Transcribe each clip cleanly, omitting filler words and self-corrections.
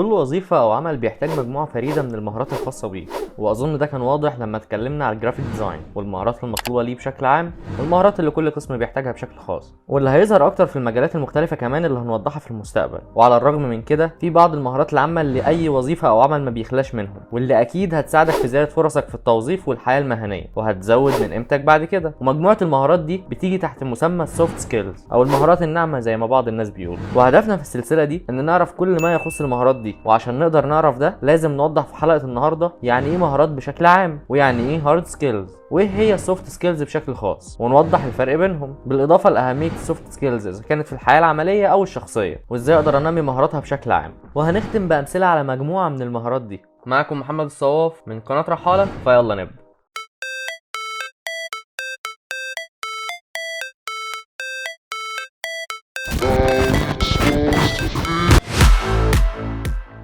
كل وظيفة أو عمل بيحتاج مجموعة فريدة من المهارات الخاصة بيه، وأظن ده كان واضح لما اتكلمنا على الجرافيك ديزاين والمهارات المطلوبة ليه بشكل عام والمهارات اللي كل قسم بيحتاجها بشكل خاص، واللي هيظهر أكتر في المجالات المختلفة كمان اللي هنوضحها في المستقبل. وعلى الرغم من كده في بعض المهارات العامة اللي أي وظيفة أو عمل ما بيخلاش منهم، واللي أكيد هتساعدك في زيادة فرصك في التوظيف والحياة المهنية وهتزود من قيمتك بعد كده. ومجموعة المهارات دي بتيجي تحت مسمى السوفت سكيلز أو المهارات الناعمة زي ما بعض الناس بيقولوا. وهدفنا في السلسلة دي إن نعرف كل ما يخص المهارات دي، وعشان نقدر نعرف ده لازم نوضح في حلقة النهاردة يعني ايه مهارات بشكل عام، ويعني ايه هارد سكيلز، وايه هي السوفت سكيلز بشكل خاص، ونوضح الفرق بينهم، بالاضافة لاهمية السوفت سكيلز اذا كانت في الحياة العملية او الشخصية، وازاي اقدر انمي مهاراتها بشكل عام. وهنختم بامثلة على مجموعة من المهارات دي. معكم محمد الصواف من قناة رحالة، فيلا نبدأ.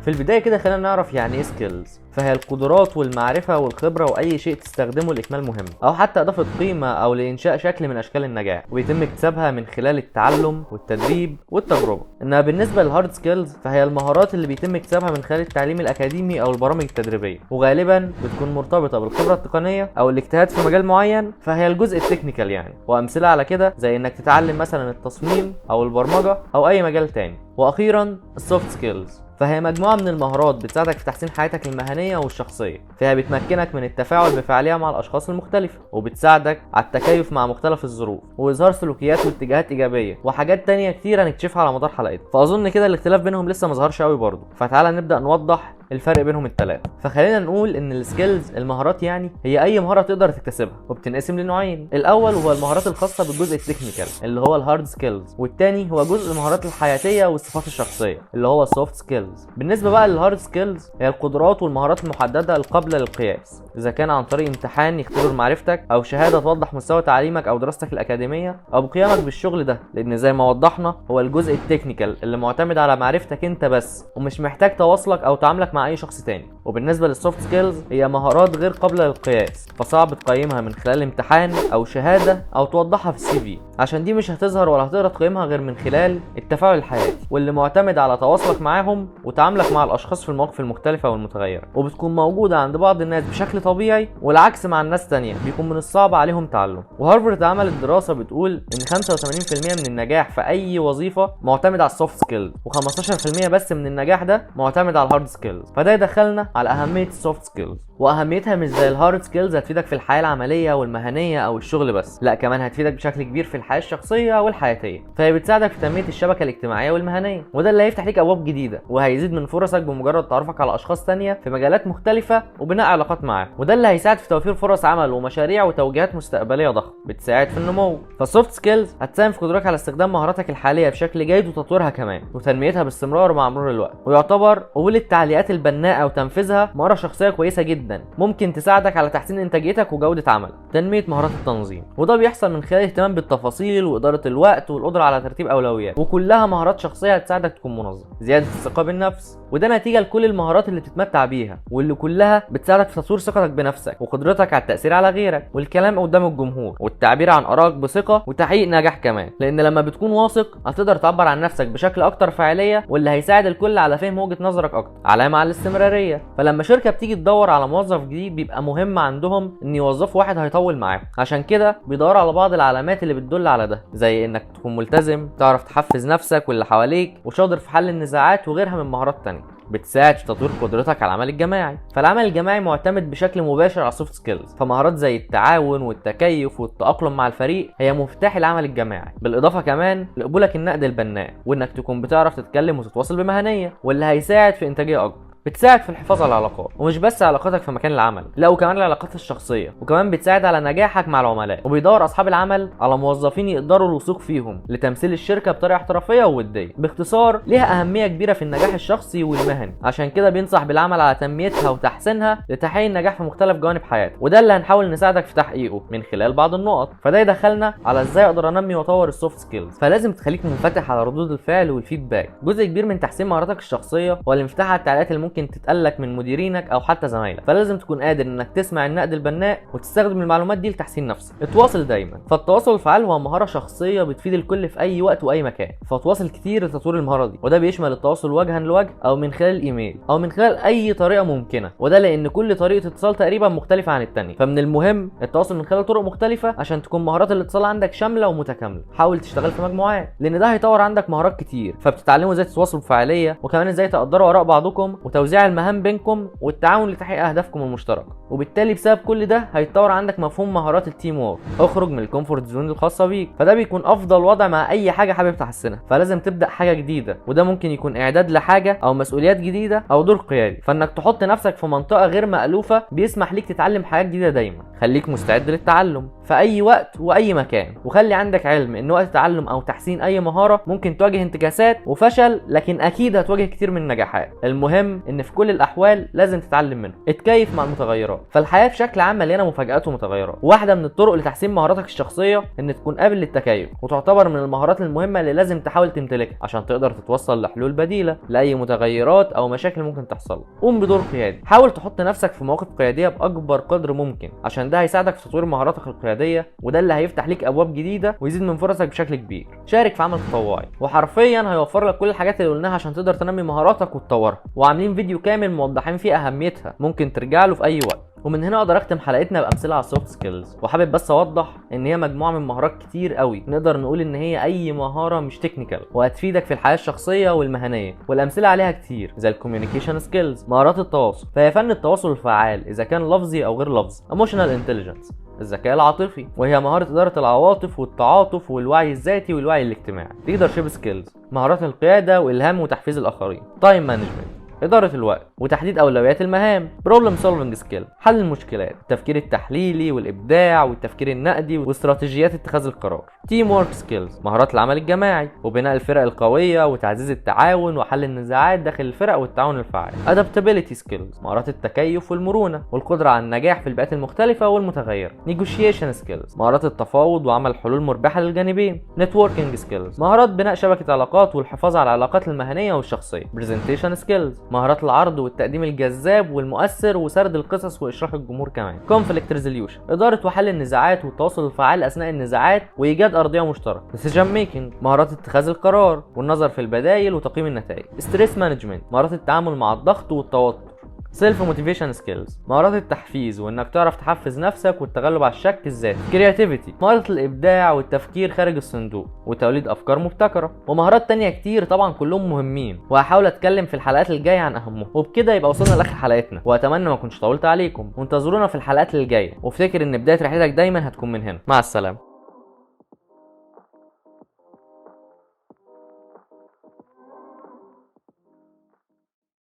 في البداية كده خلينا نعرف يعني ايه سكيلز. فهي القدرات والمعرفة والخبرة وأي شيء تستخدمه لإكمال مهمة أو حتى إضافة قيمة أو لإنشاء شكل من أشكال النجاح، ويتم اكتسابها من خلال التعلم والتدريب والتجربة. إنما بالنسبة للهارد سكيلز فهي المهارات اللي بيتم اكتسابها من خلال التعليم الأكاديمي أو البرامج التدريبية، وغالبا بتكون مرتبطة بالخبرة التقنية أو الاجتهاد في مجال معين، فهي الجزء التكنيكال يعني. وأمثلة على كده زي إنك تتعلم مثلا التصميم أو البرمجة أو أي مجال تاني. وأخيرا السوفت سكيلز، فهي مجموعة من المهارات بتساعدك في تحسين حياتك المهنية والشخصية، فيها بتمكنك من التفاعل بفعالية مع الأشخاص المختلفة، وبتساعدك على التكيف مع مختلف الظروف وإظهار سلوكيات واتجاهات إيجابية، وحاجات تانية كتير هنكتشفها على مدار حلقتنا. فأظن كده الاختلاف بينهم لسه مظهرش قوي برضه، فتعالى نبدأ نوضح الفرق بينهم الثلاثه. فخلينا نقول ان السكيلز المهارات يعني هي اي مهاره تقدر تكتسبها، وبتنقسم لنوعين. الاول هو المهارات الخاصه بالجزء التكنيكال اللي هو الهارد سكيلز، والثاني هو جزء المهارات الحياتيه والصفات الشخصيه اللي هو السوفت سكيلز. بالنسبه بقى للهارد سكيلز هي القدرات والمهارات المحدده القابله للقياس، اذا كان عن طريق امتحان يختبر معرفتك او شهاده توضح مستوى تعليمك او دراستك الاكاديميه او بقيامك بالشغل ده، لان زي ما وضحنا هو الجزء التكنيكال اللي معتمد على معرفتك انت بس، ومش محتاج تواصلك او تعاملك مع اي شخص تاني. وبالنسبه للسوفت سكيلز هي مهارات غير قابله للقياس، فصعب تقيمها من خلال امتحان او شهاده او توضحها في السي في، عشان دي مش هتظهر ولا هتقدر تقيمها غير من خلال التفاعل الحياتي، واللي معتمد على تواصلك معاهم وتعاملك مع الاشخاص في المواقف المختلفه والمتغيره، وبتكون موجوده عند بعض الناس بشكل طبيعي، والعكس مع الناس تانية بيكون من الصعب عليهم تعلم. وهارفارد عملت دراسه بتقول ان 85% من النجاح في اي وظيفه معتمد على السوفت سكيلز، و15% بس من النجاح ده معتمد على الهارد سكيلز. فده يدخلنا على اهميه السوفت سكيلز، واهميتها مش زي الهارد سكيلز هتفيدك في الحياه العمليه والمهنيه او الشغل بس، لا كمان هتفيدك بشكل كبير في الحياه الشخصيه والحياتيه. فهي بتساعدك في تنميه الشبكه الاجتماعيه والمهنيه، وده اللي هيفتح ليك ابواب جديده وهيزيد من فرصك بمجرد تعرفك على اشخاص تانية في مجالات مختلفه وبناء علاقات معاهم، وده اللي هيساعد في توفير فرص عمل ومشاريع وتوجيهات مستقبليه ضخمه بتساعد في النمو. فالسوفت سكيلز هتساهم في قدرتك على استخدام مهاراتك الحاليه بشكل جيد وتطويرها كمان وتنميتها باستمرار مع مرور الوقت. ويعتبر قبول التعليقات البناءه وتنفيذها مهاره شخصيه كويسه جدا ممكن تساعدك على تحسين انتاجيتك وجوده عملك. تنميه مهارات التنظيم، وده بيحصل من خلال الاهتمام بالتفاصيل واداره الوقت والقدره على ترتيب اولويات، وكلها مهارات شخصيه هتساعدك تكون منظم. زياده الثقه بالنفس، وده نتيجه لكل المهارات اللي بتتمتع بيها واللي كلها بتساعدك في تطوير ثقتك بنفسك وقدرتك على التاثير على غيرك والكلام قدام الجمهور والتعبير عن ارائك بثقه وتحقيق نجاح كمان، لان لما بتكون واثق هتقدر تعبر عن نفسك بشكل اكتر فاعليه، واللي هيساعد الكل على فهم وجهه نظرك اكتر. علامه على الاستمراريه، فلما شركه بتيجي تدور على موظف جديد بيبقى مهم عندهم ان يوظفوا واحد هيطول معاهم، عشان كده بيدوروا على بعض العلامات اللي بتدل على ده، زي انك تكون ملتزم، تعرف تحفز نفسك واللي حواليك، وشاطر في حل النزاعات، وغيرها من مهارات تانية بتساعد في تطوير قدرتك على العمل الجماعي. فالعمل الجماعي معتمد بشكل مباشر على السوفت سكيلز، فمهارات زي التعاون والتكيف والتأقلم مع الفريق هي مفتاح العمل الجماعي، بالاضافه كمان لقبولك النقد البناء، وانك تكون بتعرف تتكلم وتتواصل بمهنيه، واللي هيساعد في انتاجيه اكبر. بتساعد في الحفاظ على العلاقات، ومش بس علاقاتك في مكان العمل، لا وكمان العلاقات الشخصيه، وكمان بتساعد على نجاحك مع العملاء. وبيدور اصحاب العمل على موظفين يقدروا الوثوق فيهم لتمثيل الشركه بطريقه احترافيه ووديه. باختصار ليها اهميه كبيره في النجاح الشخصي والمهني، عشان كده بينصح بالعمل على تنميتها وتحسينها لتحقيق النجاح في مختلف جوانب حياتك، وده اللي هنحاول نساعدك في تحقيقه من خلال بعض النقط. فده يدخلنا على ازاي اقدر انمي واطور السوفت سكيلز. فلازم تخليك منفتح على ردود الفعل والفيدباك. جزء كبير من تحسين مهاراتك الشخصيه هو الانفتاح على التعليقات اللي ممكن ممكن تتقلك من مديرينك او حتى زمايلك، فلازم تكون قادر انك تسمع النقد البناء وتستخدم المعلومات دي لتحسين نفسك. اتواصل دايما. فالتواصل الفعال هو مهارة شخصية بتفيد الكل في اي وقت واي مكان، فتواصل كتير لتطوير المهارة دي، وده بيشمل التواصل وجها لوجه او من خلال الايميل او من خلال اي طريقة ممكنة، وده لان كل طريقة اتصال تقريبا مختلفة عن التانية، فمن المهم التواصل من خلال طرق مختلفة عشان تكون مهارات الاتصال عندك شاملة ومتكاملة. حاول تشتغل في مجموعات لان ده هيطور عندك مهارات كتير، فبتتعلموا ازاي تتواصلوا بفعالية، وكمان ازاي تقدروا اراء بعضكم وتوزيع المهام بينكم والتعاون لتحقيق اهدافكم المشتركة. وبالتالي بسبب كل ده هيتطور عندك مفهوم مهارات التيم وورك. اخرج من الكومفورت زون الخاصة بيك، فده بيكون افضل وضع مع اي حاجة حابب تحسنها. فلازم تبدأ حاجة جديدة، وده ممكن يكون اعداد لحاجة او مسؤوليات جديدة او دور قيادي، فانك تحط نفسك في منطقة غير مألوفة بيسمح ليك تتعلم حاجات جديدة دايما. خليك مستعد للتعلم في اي وقت واي مكان، وخلي عندك علم ان وقت تعلم او تحسين اي مهارة ممكن تواجه انتكاسات وفشل، لكن اكيد هتواجه كتير من النجاحات. المهم ان في كل الاحوال لازم تتعلم منه، اتكيف مع المتغيرات. فالحياة بشكل عام مليانة مفاجآت ومتغيرات، واحدة من الطرق لتحسين مهاراتك الشخصية ان تكون قابل للتكيف، وتعتبر من المهارات المهمة اللي لازم تحاول تمتلكها عشان تقدر تتوصل لحلول بديلة لاي متغيرات او مشاكل ممكن تحصل. قوم بدور قيادي، حاول تحط نفسك في مواقف قيادية باكبر قدر ممكن، عشان ده هيساعدك في تطوير مهاراتك القيادية، وده اللي هيفتح ليك ابواب جديدة ويزيد من فرصك بشكل كبير. شارك في عمل تطوعي، وحرفيا هيوفر لك كل الحاجات اللي قلناها عشان تقدر تنمي مهاراتك وتطورها، وعاملين فيديو كامل موضحين فيه اهميتها، ممكن ترجع له في اي وقت. ومن هنا اقدر اختم حلقتنا بامثله على السوفت سكيلز، وحابب بس اوضح ان هي مجموعه من مهارات كتير قوي، نقدر نقول ان هي اي مهاره مش تكنيكال وهتفيدك في الحياه الشخصيه والمهنيه، والامثله عليها كتير زي الكوميونيكيشن سكيلز مهارات التواصل، فهي فن التواصل الفعال اذا كان لفظي او غير لفظي. ايموشنال انتليجنس الذكاء العاطفي، وهي مهارة إدارة العواطف والتعاطف والوعي الذاتي والوعي الاجتماعي. leadership skills مهارات القيادة وإلهام وتحفيز الآخرين. time management إدارة الوقت وتحديد أولويات المهام. Problem solving skill حل المشكلات، التفكير التحليلي والإبداع والتفكير النقدي واستراتيجيات اتخاذ القرار. Teamwork skills مهارات العمل الجماعي وبناء الفرق القوية وتعزيز التعاون وحل النزاعات داخل الفرق والتعاون الفعال. Adaptability skills مهارات التكيف والمرونة والقدرة على النجاح في البيئات المختلفة والمتغيرة. Negotiation skills مهارات التفاوض وعمل حلول مربحة للجانبين. Networking skills مهارات بناء شبكة علاقات والحفاظ على العلاقات المهنية والشخصية. Presentation skills مهارات العرض والتقديم الجذاب والمؤثر وسرد القصص وإشراح الجمهور كمان. Conflict resolution إدارة وحل النزاعات والتواصل الفعال أثناء النزاعات وإيجاد أرضية مشتركة. Decision making مهارات اتخاذ القرار والنظر في البدائل وتقييم النتائج. Stress management مهارات التعامل مع الضغط والتوتر. سيلف موتيفيشن سكيلز مهارات التحفيز وانك تعرف تحفز نفسك والتغلب على الشك الذاتي. كرياتيفيتي مهارة الابداع والتفكير خارج الصندوق وتوليد افكار مبتكرة، ومهارات تانية كتير طبعا كلهم مهمين، وهحاول اتكلم في الحلقات الجاية عن اهمهم. وبكده يبقى وصلنا لاخر حلقتنا، واتمنى ما كنتش طولت عليكم، وانتظرونا في الحلقات الجاية، وافتكر ان بداية رحلتك دايما هتكون من هنا. مع السلامة.